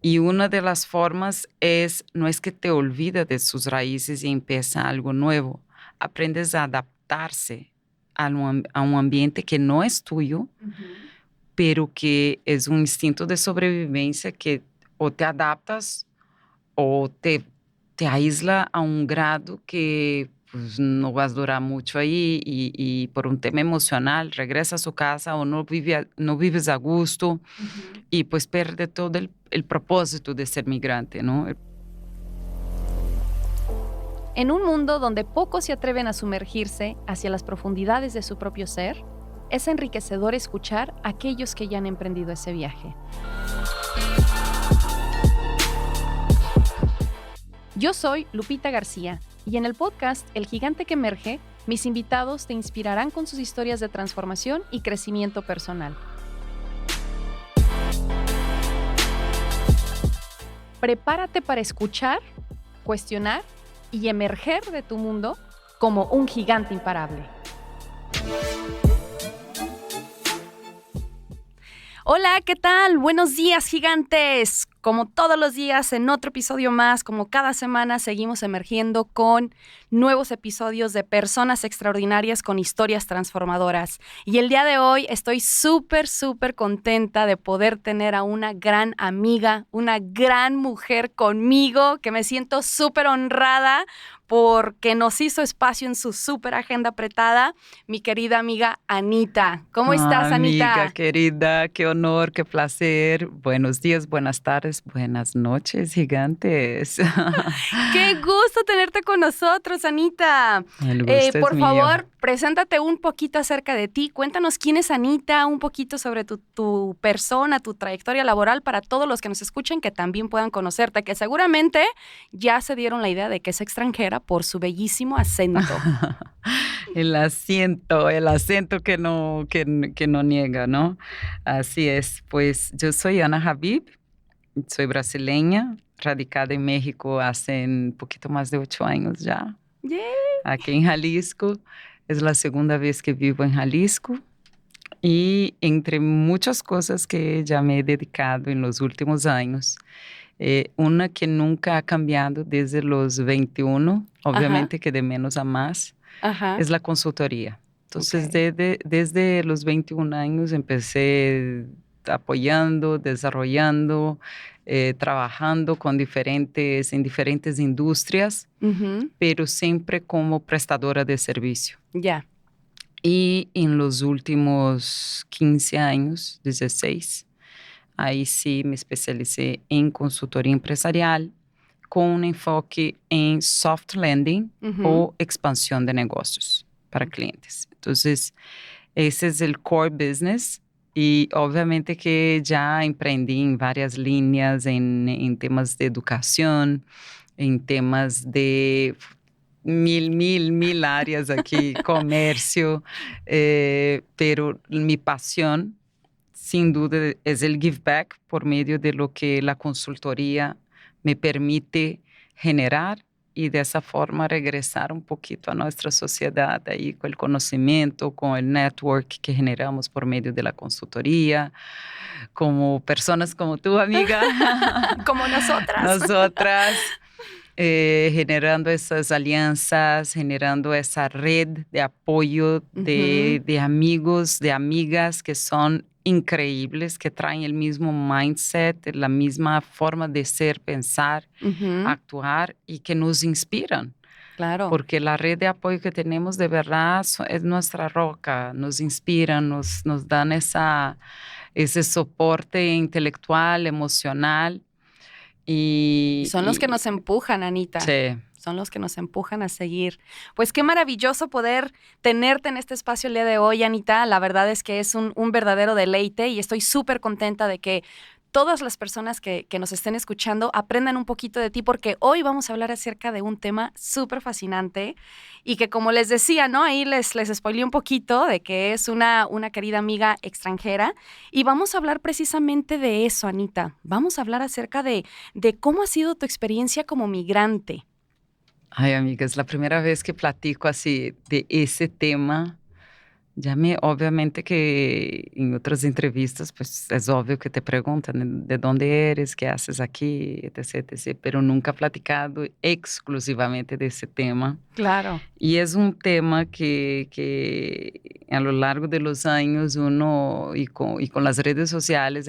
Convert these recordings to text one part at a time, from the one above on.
Y una de las formas no es que te olvidas de sus raíces y empieza algo nuevo. Aprendes a adaptarse a un ambiente que no es tuyo, pero que es un instinto de sobrevivencia que o te adaptas o te aísla a un grado que pues, no vas a durar mucho ahí y por un tema emocional regresa a su casa o no vives a gusto y pues pierde todo el propósito de ser migrante, ¿no? En un mundo donde pocos se atreven a sumergirse hacia las profundidades de su propio ser, es enriquecedor escuchar a aquellos que ya han emprendido ese viaje. Yo soy Lupita García y en el podcast El Gigante que Emerge, mis invitados te inspirarán con sus historias de transformación y crecimiento personal. Prepárate para escuchar, cuestionar y emerger de tu mundo como un gigante imparable. Hola, ¿qué tal? Buenos días, gigantes. Como todos los días, en otro episodio más, como cada semana, seguimos emergiendo con nuevos episodios de personas extraordinarias con historias transformadoras. Y el día de hoy estoy súper contenta de poder tener a una gran amiga, una gran mujer conmigo, que me siento súper honrada porque nos hizo espacio en su súper agenda apretada, mi querida amiga Anita. ¿Cómo estás, Anita? Amiga querida, qué honor, qué placer. Buenos días, buenas tardes, buenas noches, gigantes. ¡Qué gusto tenerte con nosotros, Anita! El gusto es Por mío. favor, preséntate un poquito acerca de ti. Cuéntanos quién es Anita, un poquito sobre tu persona, tu trayectoria laboral para todos los que nos escuchen que también puedan conocerte, que seguramente ya se dieron la idea de que es extranjera por su bellísimo acento. El acento que no niega, ¿no? Así es. Pues yo soy Ana Habib, soy brasileña, radicada en México hace un poquito más de 8 años ya. ¡Yay! Aquí en Jalisco. Es la segunda vez que vivo en Jalisco. Y entre muchas cosas que ya me he dedicado en los últimos años, una que nunca ha cambiado desde los 21, obviamente que de menos a más, es la consultoría. Entonces, desde los 21 años empecé apoyando, desarrollando, trabajando en diferentes industrias, pero siempre como prestadora de servicio. Ya. Y en los últimos 15 años, 16, ahí sí me especialicé en consultoría empresarial con un enfoque en soft landing o expansión de negocios para clientes. Entonces, ese es el core business y obviamente que ya emprendí en varias líneas, en temas de educación, en temas de mil áreas aquí, comercio, pero mi pasión, sin duda, es el give back por medio de lo que la consultoría me permite generar y de esa forma regresar un poquito a nuestra sociedad ahí con el conocimiento, con el network que generamos por medio de la consultoría, como personas como tú, amiga. Como nosotras. Nosotras. Generando esas alianzas, generando esa red de apoyo de amigos, de amigas que son increíbles, que traen el mismo mindset, la misma forma de ser, pensar, actuar y que nos inspiran. Claro. Porque la red de apoyo que tenemos de verdad es nuestra roca, nos inspiran, nos dan ese soporte intelectual, emocional. Y son los que nos empujan, Anita. Sí. Son los que nos empujan a seguir. Pues qué maravilloso poder tenerte en este espacio el día de hoy, Anita. La verdad es que es un verdadero deleite y estoy súper contenta de que todas las personas que nos estén escuchando aprendan un poquito de ti, porque hoy vamos a hablar acerca de un tema súper fascinante y que, como les decía, ¿no? Ahí les spoileé un poquito de que es una querida amiga extranjera y vamos a hablar precisamente de eso, Anita. Vamos a hablar acerca de cómo ha sido tu experiencia como migrante. Ay, amiga, es la primera vez que platico así de ese tema Obviamente que en otras entrevistas, pues es obvio que te preguntan de dónde eres, qué haces aquí, etc, etc, pero nunca he platicado exclusivamente de ese tema. Claro. Y es un tema que a lo largo de los años uno, y con las redes sociales,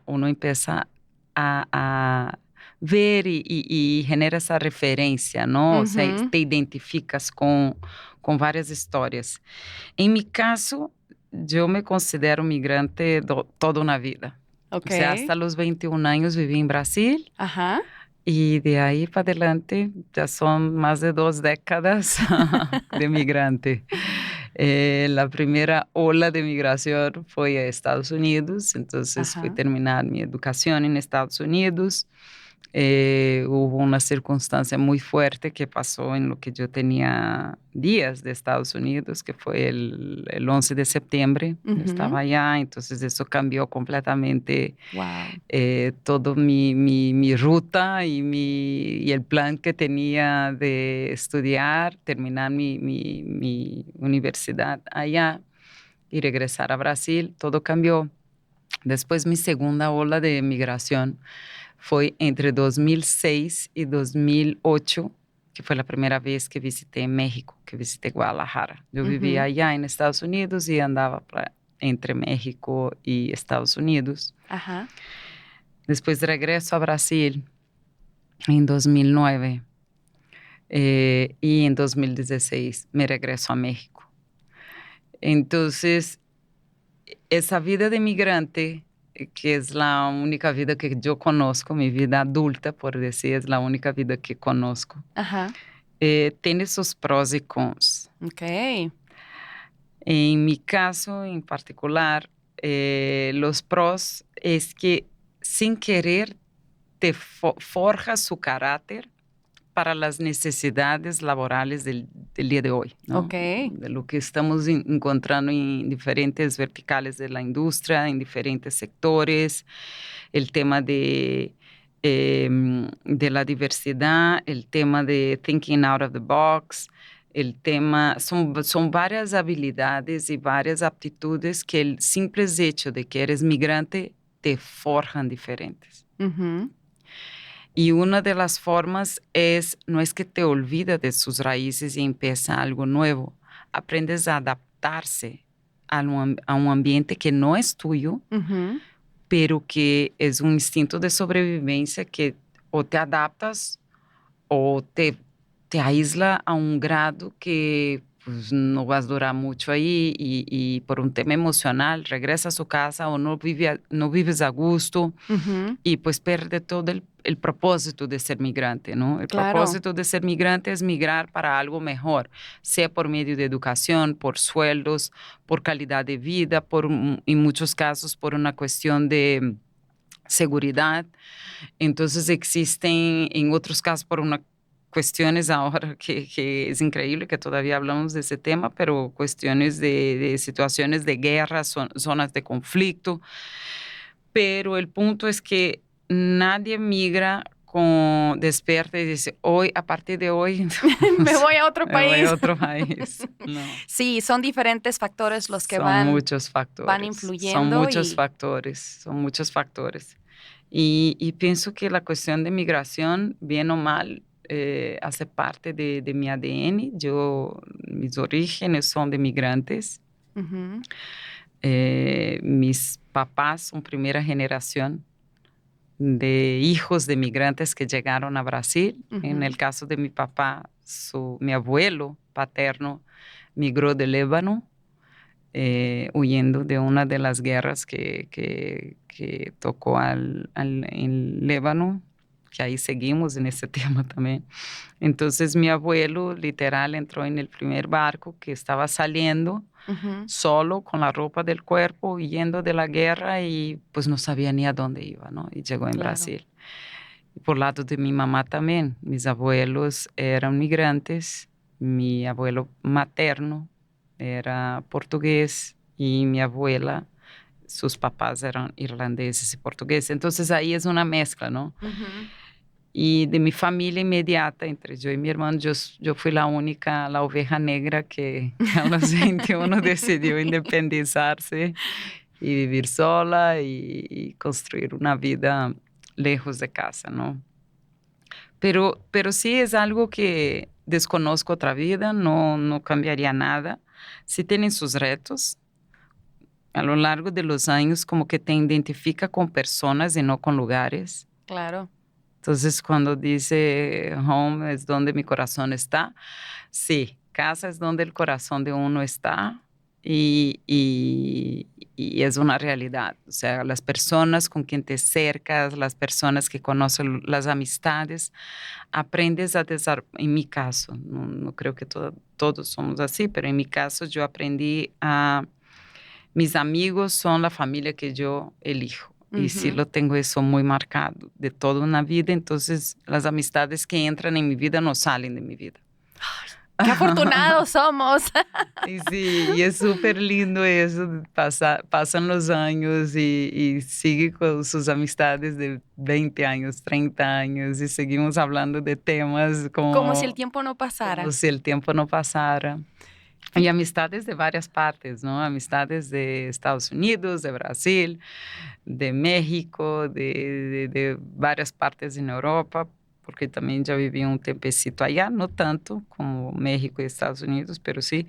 uno empieza a ver y genera esa referencia, ¿no? O sea, Ujú. te identificas con varias historias. En mi caso, yo me considero migrante toda una vida. O Ok. sea, hasta los 21 años viví en Brasil Ajá. y de ahí para adelante ya son más de 2 décadas de migrante. La primera ola de migración fue a Estados Unidos, entonces fui a Ajá. terminar mi educación en Estados Unidos. Hubo una circunstancia muy fuerte que pasó en lo que yo tenía días de Estados Unidos, que fue el 11 de septiembre. Yo estaba Ujú. allá, entonces eso cambió completamente Wow. todo mi ruta y el plan que tenía de estudiar, terminar mi universidad allá y regresar a Brasil. Todo cambió. Después mi segunda ola de migración fue entre 2006 y 2008, que fue la primera vez que visité México, que visité Guadalajara. Yo vivía Ujú. allá en Estados Unidos y andaba entre México y Estados Unidos. Ajá. Después regreso a Brasil en 2009 y en 2016 me regreso a México. Entonces, esa vida de migrante, que es la única vida que yo conozco, mi vida adulta, por decir, es la única vida que conozco, Ajá. tiene sus pros y cons. Ok. En mi caso en particular, los pros es que sin querer te forja su carácter para las necesidades laborales del día de hoy, ¿no? Ok. De lo que estamos encontrando en diferentes verticales de la industria, en diferentes sectores, el tema de la diversidad, el tema de thinking out of the box, el tema, son varias habilidades y varias aptitudes que el simple hecho de que eres migrante te forjan diferentes. Ujú. Y una de las formas no es que te olvidas de sus raíces y empieza algo nuevo. Aprendes a adaptarse a un ambiente que no es tuyo, Ujú. pero que es un instinto de sobrevivencia que o te adaptas o te aísla a un grado que pues, no vas a durar mucho ahí y por un tema emocional regresa a su casa o no vives a gusto Ujú. y pues pierde todo el propósito de ser migrante, ¿no? El Claro. propósito de ser migrante es migrar para algo mejor, sea por medio de educación, por sueldos, por calidad de vida, en muchos casos por una cuestión de seguridad. Entonces existen en otros casos por una cuestiones ahora que es increíble que todavía hablamos de ese tema, pero cuestiones de situaciones de guerra, zonas de conflicto. Pero el punto es que nadie migra con despierta y dice, hoy, a partir de hoy, Me voy a otro me voy a país. otro país. No, Sí, son diferentes factores los que son muchos van factores, influyendo y son muchos factores. Y pienso que la cuestión de migración, bien o mal, hace parte de mi ADN. Mis orígenes son de migrantes. ujú. Mis papás son primera generación de hijos de migrantes que llegaron a Brasil. En Ujú. el caso de mi papá, mi abuelo paterno migró de Líbano, huyendo de una de las guerras que tocó en Líbano, que ahí seguimos en ese tema también. Entonces mi abuelo literal entró en el primer barco que estaba saliendo Ujú. solo con la ropa del cuerpo, huyendo de la guerra y pues no sabía ni a dónde iba, ¿no? Y llegó en Claro. Brasil. Y por lado de mi mamá también, mis abuelos eran migrantes, mi abuelo materno era portugués y mi abuela, sus papás eran irlandeses y portugueses. Entonces ahí es una mezcla, ¿no? Ujú. Y de mi familia inmediata, entre yo y mi hermano, yo fui la única, la oveja negra que a los 21 decidió independizarse y vivir sola y construir una vida lejos de casa, ¿no? Pero sí es algo que desconozco otra vida, no cambiaría nada. Sí tienen sus retos. A lo largo de los años, como que te identifica con personas y no con lugares. Claro. Entonces, cuando dice home es donde mi corazón está, sí, casa es donde el corazón de uno está y es una realidad. O sea, las personas con quien te acercas, las personas que conocen, las amistades, aprendes a desarrollar, en mi caso, no creo que todos somos así, pero en mi caso yo aprendí a, mis amigos son la familia que yo elijo. Y sí lo tengo eso muy marcado de toda una vida, entonces las amistades que entran en mi vida no salen de mi vida. ¡Qué afortunados somos! Y sí, y es súper lindo eso, pasan los años y sigue con sus amistades de 20 años, 30 años y seguimos hablando de temas Como si el tiempo no pasara. Como si el tiempo no pasara. Y amistades de varias partes, ¿no? Amistades de Estados Unidos, de Brasil, de México, de varias partes en Europa, porque también ya viví un tiempecito allá, no tanto como México y Estados Unidos, pero sí.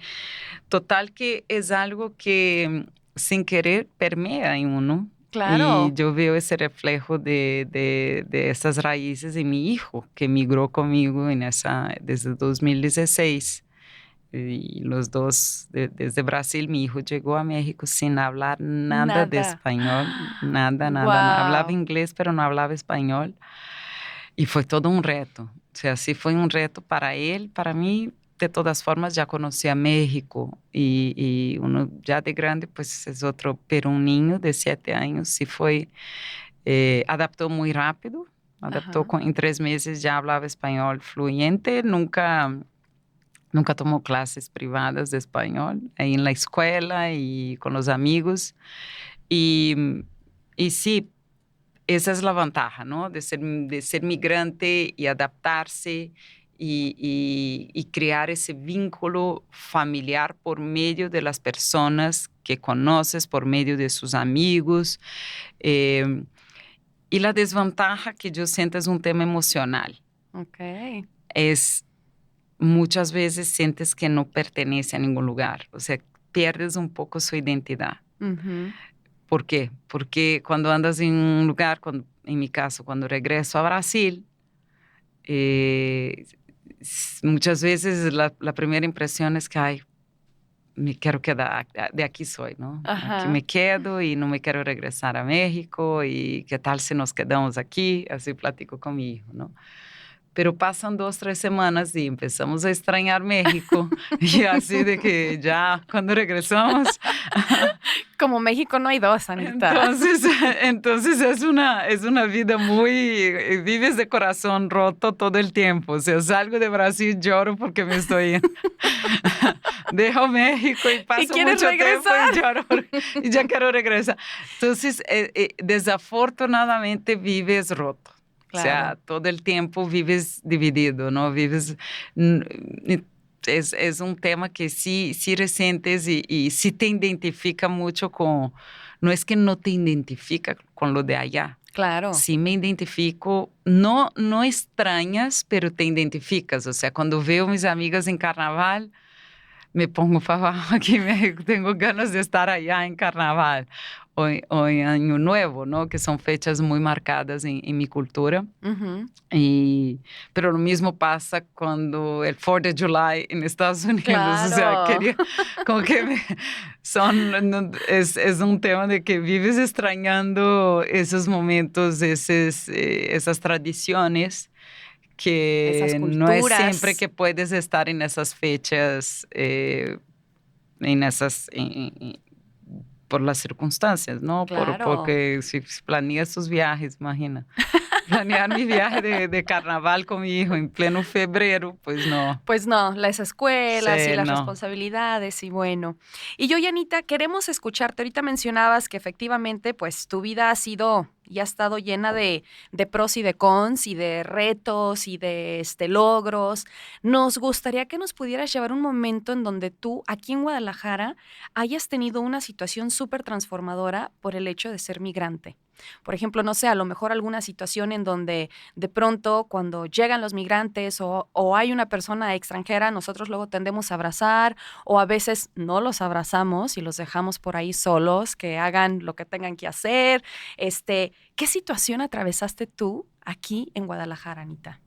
Total que es algo que sin querer permea en uno. Claro. Y yo veo ese reflejo de esas raíces en mi hijo, que migró conmigo desde 2016. Y los dos, desde Brasil, mi hijo llegó a México sin hablar nada de español, nada. Hablaba Wow. inglés, pero no hablaba español. Y fue todo un reto. O sea, sí fue un reto para él, para mí. De todas formas, ya conocía México y uno ya de grande, pues es otro, pero un niño de 7 años sí adaptó muy rápido, en 3 meses ya hablaba español fluyente, nunca tomó clases privadas de español, ahí en la escuela y con los amigos. Y sí, esa es la ventaja, ¿no? De ser migrante y adaptarse y crear ese vínculo familiar por medio de las personas que conoces, por medio de sus amigos. Y la desventaja que yo siento es un tema emocional. Ok. Muchas veces sientes que no pertenece a ningún lugar, o sea, pierdes un poco su identidad. ¿Por qué? Porque cuando andas en un lugar, en mi caso, cuando regreso a Brasil, muchas veces la primera impresión es que, ay, me quiero quedar, de aquí soy, ¿no? Aquí me quedo y no me quiero regresar a México y qué tal si nos quedamos aquí, así platico con mi hijo, ¿no? Pero pasan 2, 3 semanas y empezamos a extrañar México. Y así de que ya cuando regresamos. Como México no hay dos, Anita. Entonces es una vida muy. Vives de corazón roto todo el tiempo. O sea, salgo de Brasil, lloro porque me estoy. Dejo México y paso mucho tiempo y lloro y ya quiero regresar. Entonces, desafortunadamente vives roto. Claro. O sea, todo el tiempo vives dividido, ¿no? Es un tema que sí resientes y sí te identifica mucho con... No es que no te identifica con lo de allá. Claro. Sí me identifico, no extrañas, pero te identificas. O sea, cuando veo mis amigas en carnaval, me pongo para abajo aquí, tengo ganas de estar allá en carnaval o en Año Nuevo, ¿no? Que son fechas muy marcadas en mi cultura. Pero lo mismo pasa cuando el 4 de July en Estados Unidos. Claro. O sea, como que es un tema de que vives extrañando esos momentos, esas tradiciones, que no es siempre que puedes estar en esas fechas, por las circunstancias, ¿no? Claro. Porque si planeas tus viajes, imagina. Planear mi viaje de carnaval con mi hijo en pleno febrero, pues no. Pues no, las escuelas Sí, y las no. responsabilidades y bueno. Y yo, Anita, queremos escucharte. Ahorita mencionabas que efectivamente, pues tu vida ha sido y ha estado llena de pros y de cons y de retos y de logros. Nos gustaría que nos pudieras llevar un momento en donde tú, aquí en Guadalajara, hayas tenido una situación súper transformadora por el hecho de ser migrante. Por ejemplo, no sé, a lo mejor alguna situación en donde de pronto cuando llegan los migrantes o hay una persona extranjera, nosotros luego tendemos a abrazar o a veces no los abrazamos y los dejamos por ahí solos, que hagan lo que tengan que hacer. ¿Qué situación atravesaste tú aquí en Guadalajara, Anita?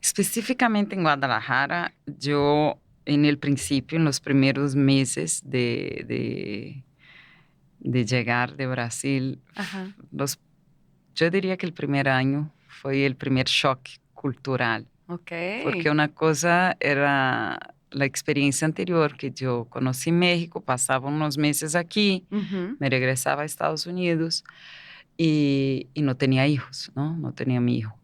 Específicamente en Guadalajara, yo en el principio, en los primeros meses de llegar de Brasil, Ajá. yo diría que el primer año fue el primer shock cultural, Ok. porque una cosa era la experiencia anterior que yo conocí México, pasaba unos meses aquí, Ujú. me regresaba a Estados Unidos y no tenía hijos, ¿no? No tenía mi hijo.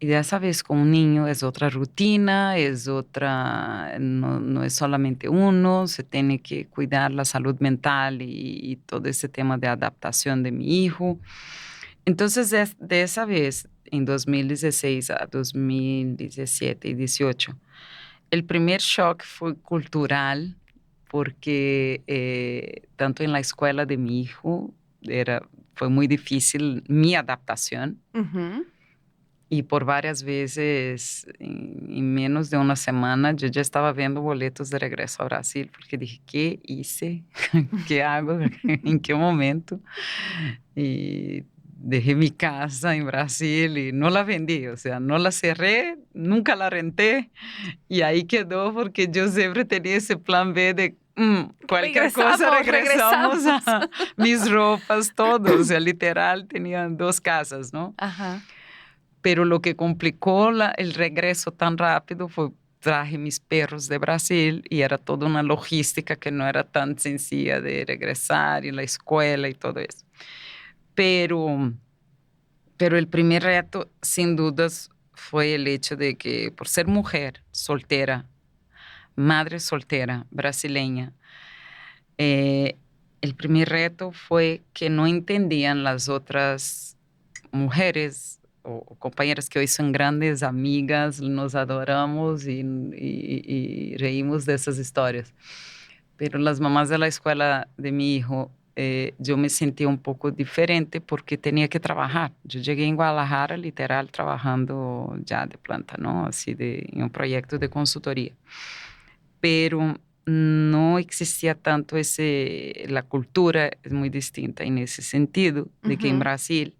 Y dessa vez con un niño es otra rutina, es otra, no es solamente uno, se tiene que cuidar la salud mental y todo ese tema de adaptación de mi hijo. Entonces, de esa vez, en 2016 a 2017 y 18, el primer shock fue cultural porque tanto en la escuela de mi hijo fue muy difícil mi adaptación. Ujú. Y por varias veces, en menos de una semana, yo ya estaba viendo boletos de regreso a Brasil, porque dije, ¿qué hice? ¿Qué hago? ¿En qué momento? Y dejé mi casa en Brasil y no la vendí, o sea, no la cerré, nunca la renté, y ahí quedó porque yo siempre tenía ese plan B de cualquier cosa, regresamos Regresamos. a mis ropas, todo, o sea, literal, tenía 2 casas, ¿no? Ajá. Pero lo que complicó el regreso tan rápido fue traje mis perros de Brasil y era toda una logística que no era tan sencilla de regresar y la escuela y todo eso. Pero, pero el primer reto, sin dudas, fue el hecho de que por ser mujer soltera, madre soltera brasileña, eh, el primer reto fue que no entendían las otras mujeres o compañeras que hoy son grandes amigas, nos adoramos y reímos de esas historias. Pero las mamás de la escuela de mi hijo, yo me sentía un poco diferente porque tenía que trabajar. Yo llegué en Guadalajara literal trabajando ya de planta, ¿no? Así en un proyecto de consultoría. Pero no existía tanto la cultura es muy distinta en ese sentido, de que en Ujú. Brasil,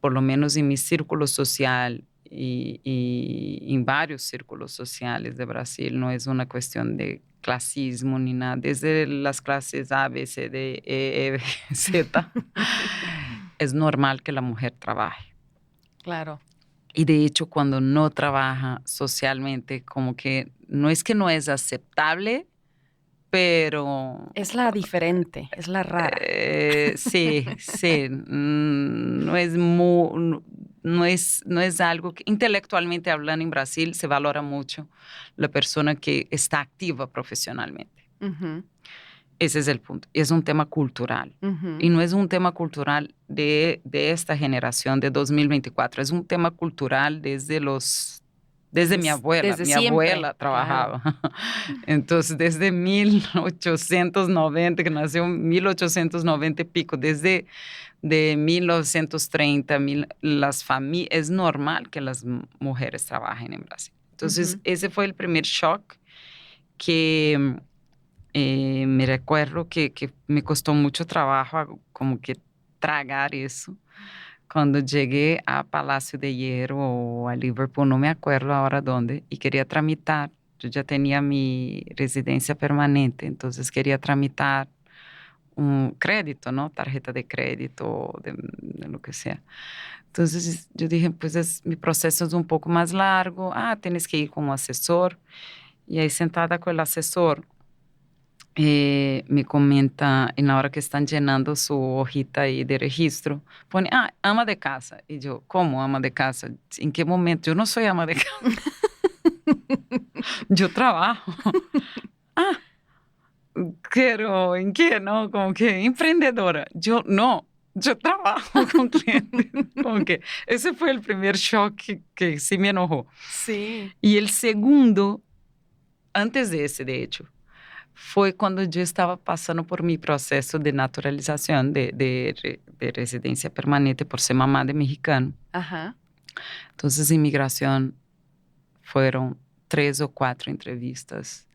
por lo menos en mi círculo social y en varios círculos sociales de Brasil, no es una cuestión de clasismo ni nada, desde las clases A, B, C, D, E, F, Z, es normal que la mujer trabaje. Claro. Y de hecho, cuando no trabaja socialmente, como que no es aceptable, pero Es la diferente, es la rara. sí, sí, no es algo que intelectualmente hablando en Brasil se valora mucho la persona que está activa profesionalmente. Ujú. Ese es el punto. Es un tema cultural. Ujú. Y no es un tema cultural de esta generación de 2024, es un tema cultural desde mi abuela. Desde Mi siempre, abuela claro. trabajaba. Entonces, desde 1890, que nació en 1890 y pico, desde de 1930, es normal que las mujeres trabajen en Brasil. Entonces, Ujú. ese fue el primer shock que me recuerdo que me costó mucho trabajo como que tragar eso. Cuando llegué a Palacio de Hierro o a Liverpool, no me acuerdo ahora dónde, y quería tramitar, yo ya tenía mi residencia permanente, entonces quería tramitar un crédito, ¿no? Tarjeta de crédito, de lo que sea. Entonces yo dije, pues mi proceso es un poco más largo, tienes que ir con un asesor. Y ahí sentada con el asesor, me comenta, en la hora que están llenando su hojita ahí de registro, pone, ama de casa. Y yo, ¿cómo ama de casa? ¿En qué momento? Yo no soy ama de casa, yo trabajo. Ah, pero ¿en qué? No, como que emprendedora. Yo, no, yo trabajo con clientes. Como que ese fue el primer shock que sí me enojó. Sí. Y el segundo, antes de ese, de hecho, fue cuando yo estaba pasando por mi proceso de naturalización de residencia permanente por ser mamá de mexicano. Ajá. Entonces, inmigración fueron 3 o 4 entrevistas.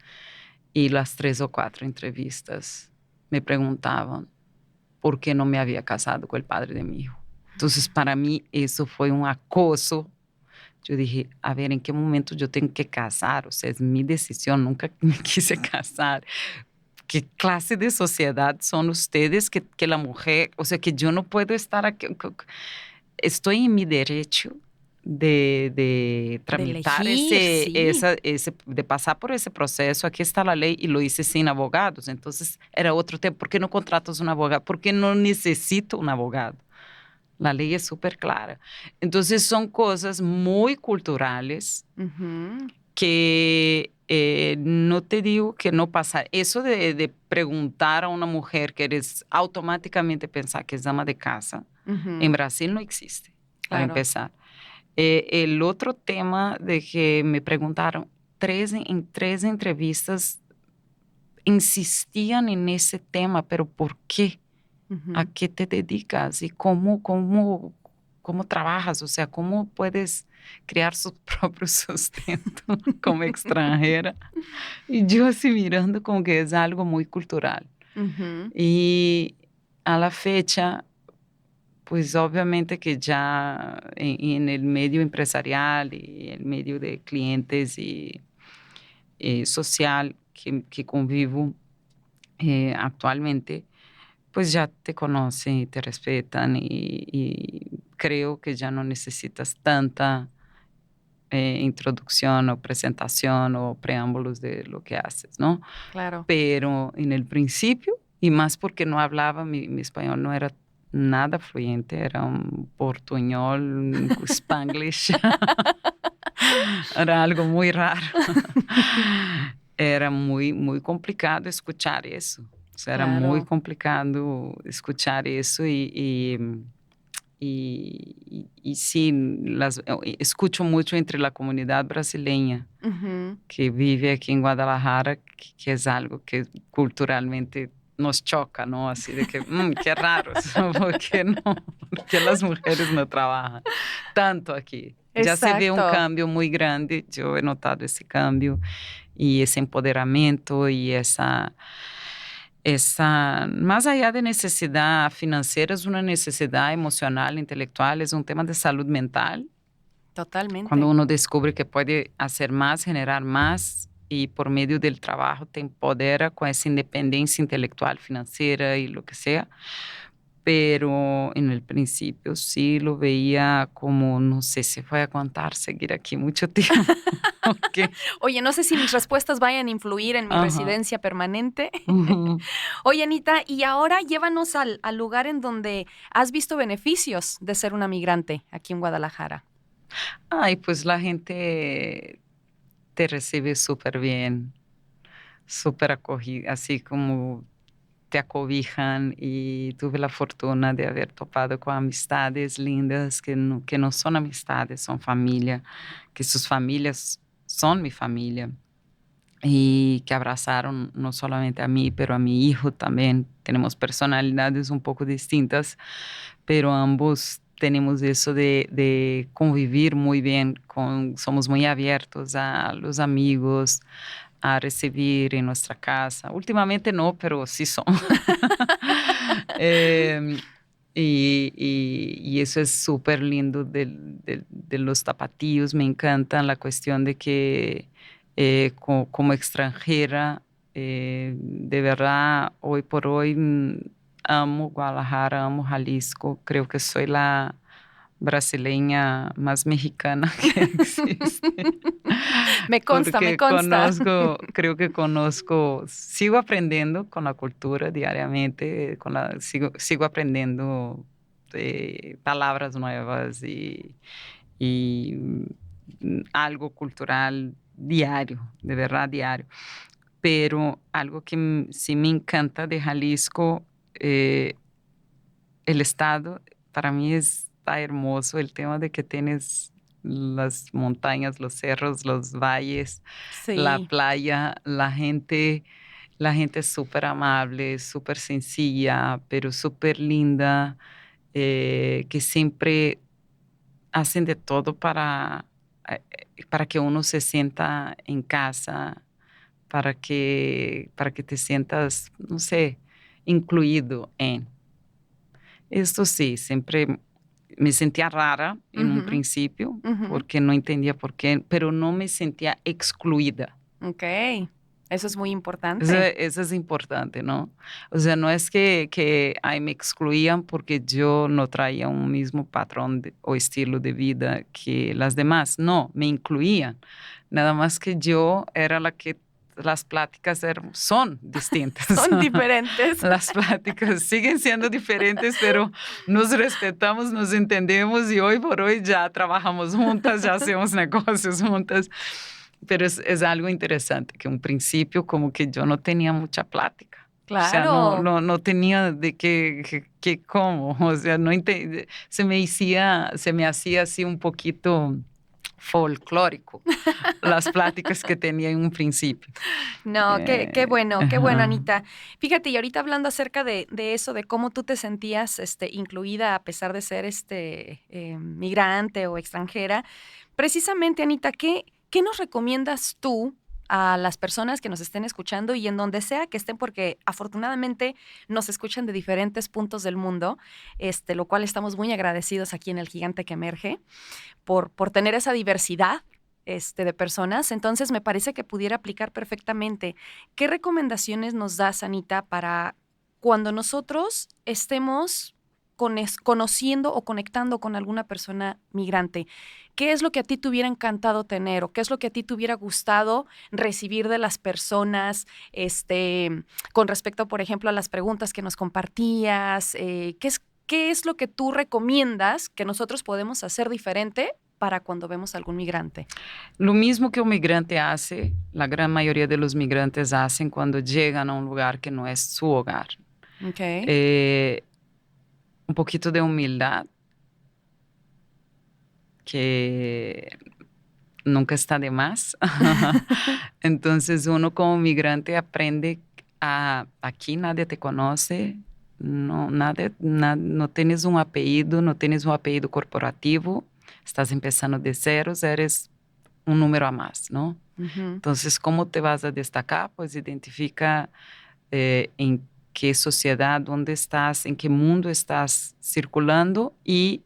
Y las 3 o 4 entrevistas me preguntaban por qué no me había casado con el padre de mi hijo. Entonces, para mí, eso fue un acoso. Yo dije, a ver, ¿en qué momento yo tengo que casar? O sea, es mi decisión, nunca me quise casar. ¿Qué clase de sociedad son ustedes que la mujer, o sea, que yo no puedo estar aquí? Estoy en mi derecho de De tramitar elegir, sí. de pasar por ese proceso. Aquí está la ley y lo hice sin abogados. Entonces, era otro tema. ¿Por qué no contratas un abogado? ¿Por qué no necesito un abogado? La ley es súper clara. Entonces, son cosas muy culturales Ujú. que no te digo que no pasa. Eso de preguntar a una mujer que eres automáticamente pensar que es ama de casa, en Ujú. Brasil no existe, para Claro. empezar. El otro tema de que me preguntaron, en 3 entrevistas insistían en ese tema, pero ¿por qué? ¿A Ujú. qué te dedicas? ¿Y cómo trabajas? O sea, ¿cómo puedes crear su propio sustento como extranjera? Y yo así mirando como que es algo muy cultural. Ujú. Y a la fecha, pues obviamente que ya en el medio empresarial y el medio de clientes y social que convivo actualmente, pues ya te conocen y te respetan y creo que ya no necesitas tanta introducción o presentación o preámbulos de lo que haces, ¿no? Claro. Pero en el principio, y más porque no hablaba, mi español no era nada fluyente, era un portuñol, un spanglish, era algo muy raro. Era muy, muy complicado escuchar eso. O sea, era muy Claro. complicado escuchar eso y sí, escucho mucho entre la comunidad brasileña Ujú. que vive aquí en Guadalajara, que es algo que culturalmente nos choca, ¿no? Así de que, qué raro, ¿por qué no? ¿Por qué las mujeres no trabajan tanto aquí? Ya se ve un Exacto. cambio muy grande, yo he notado ese cambio y ese empoderamiento y más allá de necesidad financiera, es una necesidad emocional, intelectual, es un tema de salud mental. Cuando Totalmente. uno descubre que puede hacer más, generar más y por medio del trabajo te empodera con esa independencia intelectual, financiera y lo que sea. Pero en el principio sí lo veía como, no sé si voy a aguantar seguir aquí mucho tiempo. ¿Qué? Oye, no sé si mis respuestas vayan a influir en mi Ajá. residencia permanente. Ujú. Oye, Anita, y ahora llévanos al lugar en donde has visto beneficios de ser una migrante aquí en Guadalajara. Ay, pues la gente te recibe súper bien, súper acogida, así como te acobijan y tuve la fortuna de haber topado con amistades lindas que no son amistades, son familia, que sus familias son mi familia y que abrazaron no solamente a mí, pero a mi hijo también. Tenemos personalidades un poco distintas, pero ambos tenemos eso de convivir muy bien, somos muy abiertos a los amigos, a recibir en nuestra casa. Últimamente no, pero sí son. Em, y eso es súper lindo de los tapatíos. Me encanta la cuestión de que como extranjera, de verdad, hoy por hoy amo Guadalajara, amo Jalisco. Creo que soy la brasileña más mexicana que existe. Me consta, me Porque consta. creo que conozco, sigo aprendiendo con la cultura diariamente, sigo aprendiendo palabras nuevas y algo cultural diario, de verdad diario. Pero algo que sí me encanta de Jalisco, el estado, para mí está hermoso el tema de que tienes las montañas, los cerros, los valles, la Sí. playa, la gente es súper amable, súper sencilla, pero súper linda, que siempre hacen de todo para que uno se sienta en casa, para que te sientas, no sé, incluido en. Esto sí, siempre me sentía rara en un Ujú, principio, ujú. porque no entendía por qué, pero no me sentía excluida. Ok, eso es muy Eso, importante. eso es importante, ¿no? O sea, no es que ay, me excluían porque yo no traía un mismo patrón o estilo de vida que las demás. No, me incluían. Nada más que yo era la que las pláticas son distintas. Son diferentes. Las pláticas siguen siendo diferentes, pero nos respetamos, nos entendemos y hoy por hoy ya trabajamos juntas, ya hacemos negocios juntas. Pero es algo interesante, que un principio como que yo no tenía mucha plática. O sea, Claro. no tenía de qué cómo, o sea, no se me hacía así un poquito folclórico las pláticas que tenía en un principio. No, qué bueno, Ajá. Anita. Fíjate, y ahorita hablando acerca de eso, de cómo tú te sentías incluida a pesar de ser migrante o extranjera, precisamente, Anita, ¿qué nos recomiendas tú a las personas que nos estén escuchando y en donde sea que estén, porque afortunadamente nos escuchan de diferentes puntos del mundo, lo cual estamos muy agradecidos aquí en El Gigante que Emerge por tener esa diversidad de personas? Entonces, me parece que pudiera aplicar perfectamente. ¿Qué recomendaciones nos das, Anita, para cuando nosotros estemos conociendo o conectando con alguna persona migrante? ¿Qué es lo que a ti te hubiera encantado tener o qué es lo que a ti te hubiera gustado recibir de las personas, con respecto, por ejemplo, a las preguntas que nos compartías? ¿Qué es lo que tú recomiendas que nosotros podemos hacer diferente para cuando vemos a algún migrante? Lo mismo que un migrante hace, la gran mayoría de los migrantes hacen cuando llegan a un lugar que no es su hogar. Okey. Eh, un poquito de humildad, que nunca está de más. Entonces uno como migrante aprende aquí nadie te conoce, no tienes no tienes un apellido corporativo, estás empezando de ceros, eres un número a más, ¿no? Ujú, Entonces, ¿cómo te vas a destacar? Pues identifica en qué sociedad, dónde estás, en qué mundo estás circulando y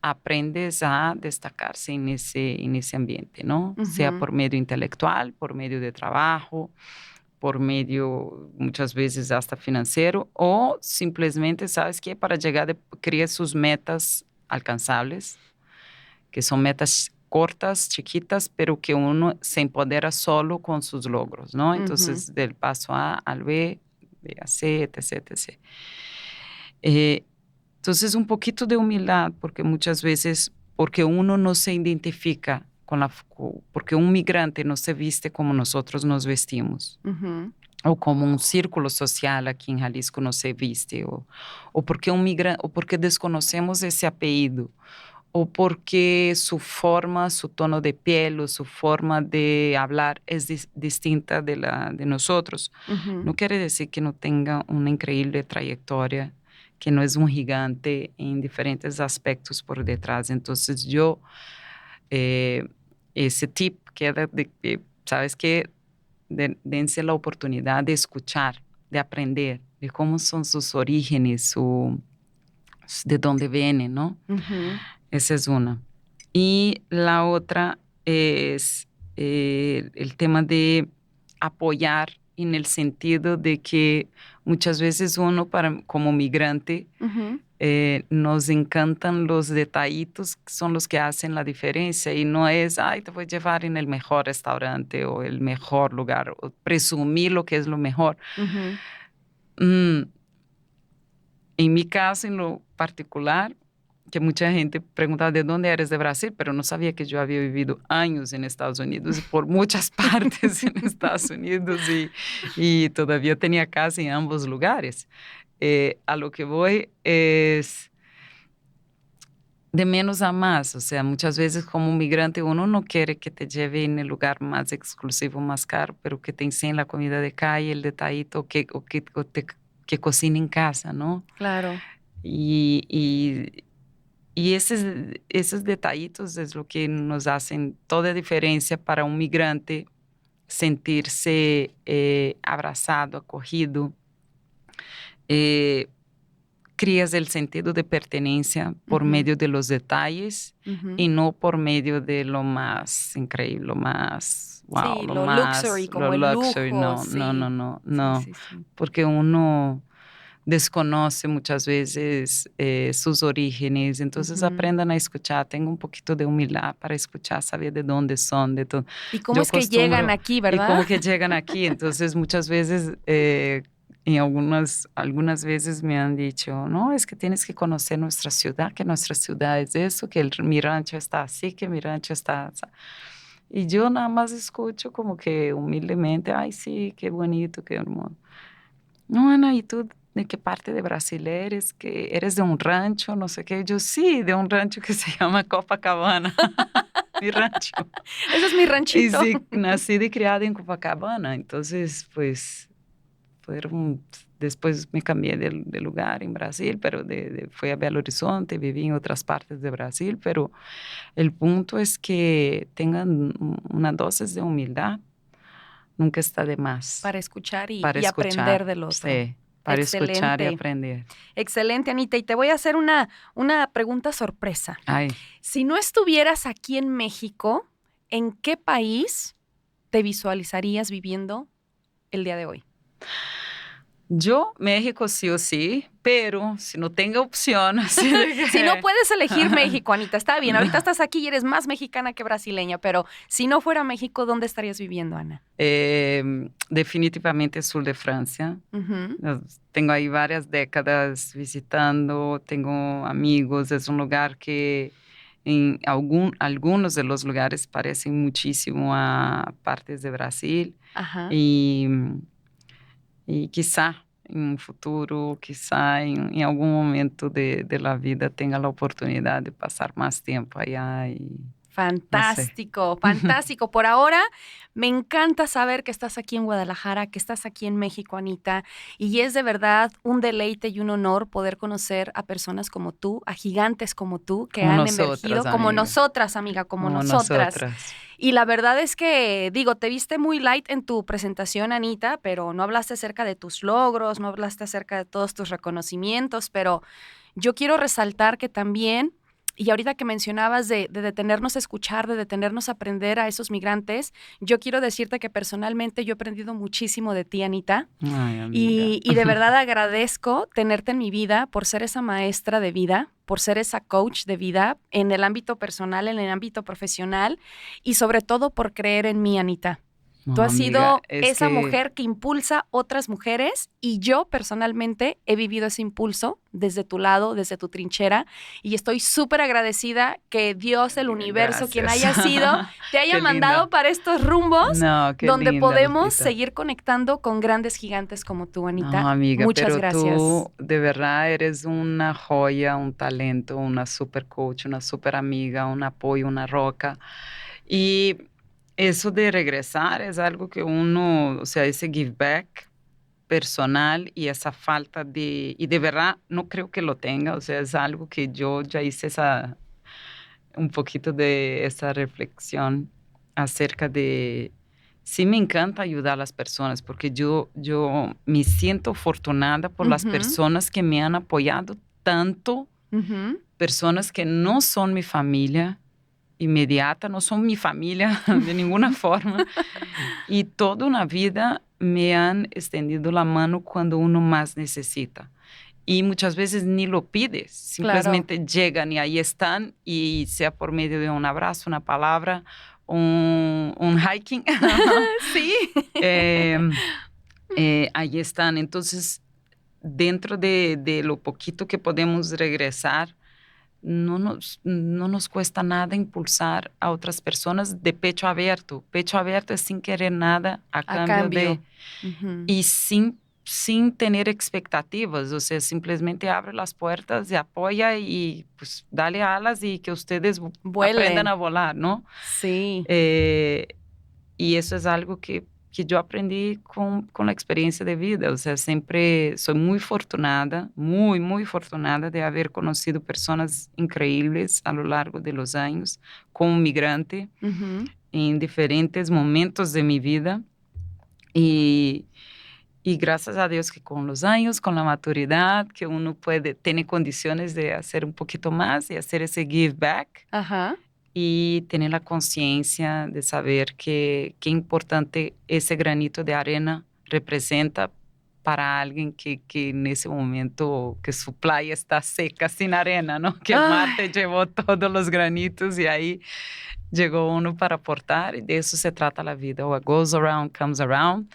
aprendes a destacarse en ese ambiente, ¿no? Sea ujú. por medio intelectual, por medio de trabajo, por medio muchas veces hasta financiero o simplemente, ¿sabes qué? Para llegar, crea sus metas alcanzables, que son metas cortas, chiquitas, pero que uno se empodera solo con sus logros, ¿no? Ujú. Entonces, del paso A al B, B a C, etc, etc. Eh, entonces, un poquito de humildad, porque muchas veces, porque uno no se identifica porque un migrante no se viste como nosotros nos vestimos, Ujú. o como un círculo social aquí en Jalisco no se viste, o porque un migrante, o porque desconocemos ese apellido, o porque su forma, su tono de piel o su forma de hablar es distinta de la de nosotros. Ujú. No quiere decir que no tenga una increíble trayectoria, que no es un gigante en diferentes aspectos por detrás. Entonces yo, eh, ese tip queda de que, ¿sabes qué? Dense la oportunidad de escuchar, de aprender, de cómo son sus orígenes, de dónde vienen, ¿no? Ujú. Esa es una. Y la otra es el tema de apoyar en el sentido de que muchas veces uno como migrante Ujú. nos encantan los detallitos que son los que hacen la diferencia y no es, ay, te voy a llevar en el mejor restaurante o el mejor lugar o presumir lo que es lo mejor. Ujú. Mm, en mi caso, en lo particular, que mucha gente preguntaba de dónde eres de Brasil, pero no sabía que yo había vivido años en Estados Unidos, por muchas partes en Estados Unidos y todavía tenía casa en ambos lugares. a lo que voy es de menos a más. O sea, muchas veces como migrante uno no quiere que te lleve en el lugar más exclusivo, más caro, pero que te enseñe la comida de calle, el detallito, que cocine en casa, ¿no? Claro. Y esos detallitos es lo que nos hacen toda diferencia para un migrante sentirse abrazado, acogido. Crías el sentido de pertenencia por medio de los detalles y no por medio de lo más increíble, lo más, wow, Sí, lo luxury, como el lujo. No, Sí. no, Sí, sí, sí. porque uno desconoce muchas veces sus orígenes, entonces aprendan a escuchar, tengan un poquito de humildad para escuchar, saber de dónde son, de todo. ¿Y cómo Yo es que llegan acostumbro, aquí, y verdad? cómo que llegan aquí, entonces muchas veces, en algunas veces me han dicho, no, es que tienes que conocer nuestra ciudad, que nuestra ciudad es eso, que mi rancho está así, que mi rancho está así. Y yo nada más escucho como que humildemente, ay, sí, qué bonito, qué hermoso. No, Ana, ¿y tú de qué parte de Brasil eres? ¿Que eres de un rancho? No sé qué. Yo sí, de un rancho que se llama Copacabana, mi rancho. Ese es mi Y ranchito. sí, nací y criada en Copacabana. Entonces, pues, después me cambié de lugar en Brasil, pero fui a Belo Horizonte, viví en otras partes de Brasil, pero el punto es que tengan una dosis de humildad, nunca está de más Para escuchar para y aprender escuchar, del otro. sí, para escuchar y Excelente, aprender. excelente, Anita. Y te voy a hacer una pregunta sorpresa. Ay, Si no estuvieras aquí en México, ¿en qué país te visualizarías viviendo el día de hoy? yo, México sí o sí, pero si no tengo opción, así de que... Si no puedes elegir México, Anita, está bien. Ahorita estás aquí y eres más mexicana que brasileña, pero si no fuera México, ¿dónde estarías viviendo, Ana? Definitivamente sur de Francia. Ujú. Tengo ahí varias décadas visitando, tengo amigos, es un lugar que en algunos de los lugares parecen muchísimo a partes de Brasil Ajá. y, y quizá en un futuro, quizá en algún momento de la vida tenga la oportunidad de pasar más tiempo allá y no sé. Fantástico, fantástico. Por ahora, me encanta saber que estás aquí en Guadalajara, que estás aquí en México, Anita, y es de verdad un deleite y un honor poder conocer a personas como tú, a gigantes como tú, que Como han nosotras, emergido como amiga, nosotras, amiga, como como nosotras. nosotras. Y la verdad es que, digo, te viste muy light en tu presentación, Anita, pero no hablaste acerca de tus logros, no hablaste acerca de todos tus reconocimientos, pero yo quiero resaltar que también, y ahorita que mencionabas de detenernos a escuchar, de detenernos a aprender a esos migrantes, yo quiero decirte que personalmente yo he aprendido muchísimo de ti, Anita, Ay, amiga. y de verdad agradezco tenerte en mi vida por ser esa maestra de vida, por ser esa coach de vida en el ámbito personal, en el ámbito profesional y sobre todo por creer en mí, Anita. Tú No, has amiga, sido es esa que, mujer que impulsa otras mujeres y yo personalmente he vivido ese impulso desde tu lado, desde tu trinchera y estoy súper agradecida que Dios, el amiga, universo, quien gracias. haya sido, te haya Qué mandado linda. para estos rumbos No, qué donde linda, podemos Lupita. seguir conectando con grandes gigantes como tú, No, Anita. amiga, Muchas pero gracias. tú de verdad eres una joya, un talento, una super coach, una super amiga, un apoyo, una roca. Y eso de regresar es algo que uno, o sea, ese give back personal y esa falta y de verdad no creo que lo tenga, o sea, es algo que yo ya hice un poquito de esa reflexión acerca de, sí me encanta ayudar a las personas porque yo me siento afortunada por las Ujú, personas que me han apoyado tanto, ujú. personas que no son mi familia inmediata, no son mi familia de ninguna forma, y toda una vida me han extendido la mano cuando uno más necesita. Y muchas veces ni lo pides, Claro. simplemente llegan y ahí están, y sea por medio de un abrazo, una palabra, un hiking, Sí. eh, ahí están. Entonces, dentro de lo poquito que podemos regresar, no nos cuesta nada impulsar a otras personas de pecho abierto. Pecho abierto es sin querer nada a A cambio cambio. de, Ujú. y sin sin tener expectativas, o sea, simplemente abre las puertas y apoya y pues dale alas y que ustedes aprendan a volar, ¿no? Sí. Y eso es algo que yo aprendí con la experiencia de vida, o sea, siempre soy muy afortunada, muy, muy afortunada de haber conocido personas increíbles a lo largo de los años como migrante en diferentes momentos de mi vida y gracias a Dios que con los años, con la maturidad, que uno tiene condiciones de hacer un poquito más y hacer ese give back. Ajá. Y tener la conciencia de saber qué importante ese granito de arena representa para alguien que en ese momento que su playa está seca, sin arena, ¿no? Que el mar te llevó todos los granitos y ahí llegó uno para aportar, y de eso se trata la vida. What goes around comes around.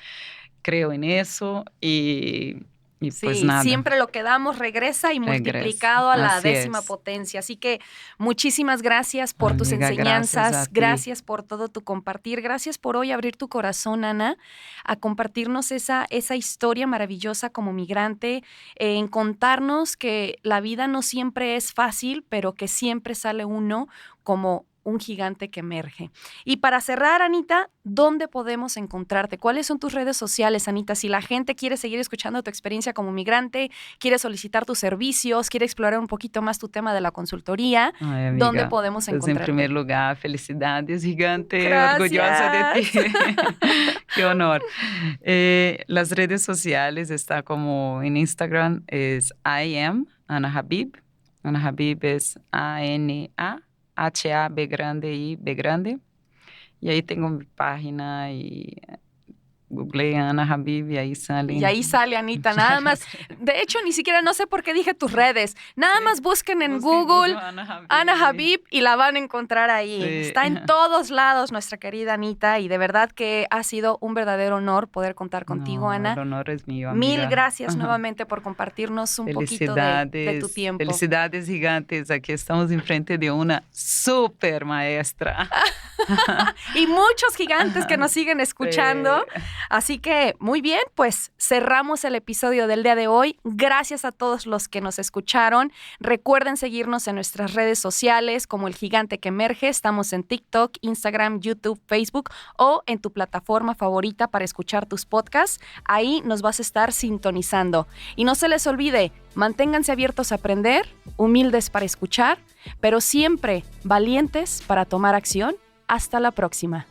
Creo en eso y sí, pues nada. Siempre lo que damos regresa y multiplicado a la 10ª potencia. Así que muchísimas gracias por tus enseñanzas, gracias por todo tu compartir, gracias por hoy abrir tu corazón, Ana, a compartirnos esa historia maravillosa como migrante, en contarnos que la vida no siempre es fácil, pero que siempre sale uno como un gigante que emerge. Y para cerrar, Anita, ¿dónde podemos encontrarte? ¿Cuáles son tus redes sociales, Anita? Si la gente quiere seguir escuchando tu experiencia como migrante, quiere solicitar tus servicios, quiere explorar un poquito más tu tema de la consultoría, ¿dónde podemos encontrarte? En primer lugar, felicidades, gigante. Gracias. Orgullosa de ti. Qué honor. Las redes sociales está como en Instagram es I am Ana Habib. Ana Habib es ANA H-A-B grande y B grande. Y ahí tengo mi página y googleé Ana Habib y ahí sale. Y ahí sale, Anita, nada más. De hecho, ni siquiera, no sé por qué dije tus redes. Nada más busquen en Google Ana Habib y la van a encontrar ahí. Sí. Está en todos lados nuestra querida Anita y de verdad que ha sido un verdadero honor poder contar contigo, Ana. El honor es mío, amiga. Mil gracias nuevamente por compartirnos un poquito de tu tiempo. Felicidades gigantes. Aquí estamos enfrente de una súper maestra. Y muchos gigantes que nos siguen escuchando. Sí. Así que, muy bien, pues cerramos el episodio del día de hoy. Gracias a todos los que nos escucharon. Recuerden seguirnos en nuestras redes sociales como El Gigante que Emerge. Estamos en TikTok, Instagram, YouTube, Facebook o en tu plataforma favorita para escuchar tus podcasts. Ahí nos vas a estar sintonizando. Y no se les olvide, manténganse abiertos a aprender, humildes para escuchar, pero siempre valientes para tomar acción. Hasta la próxima.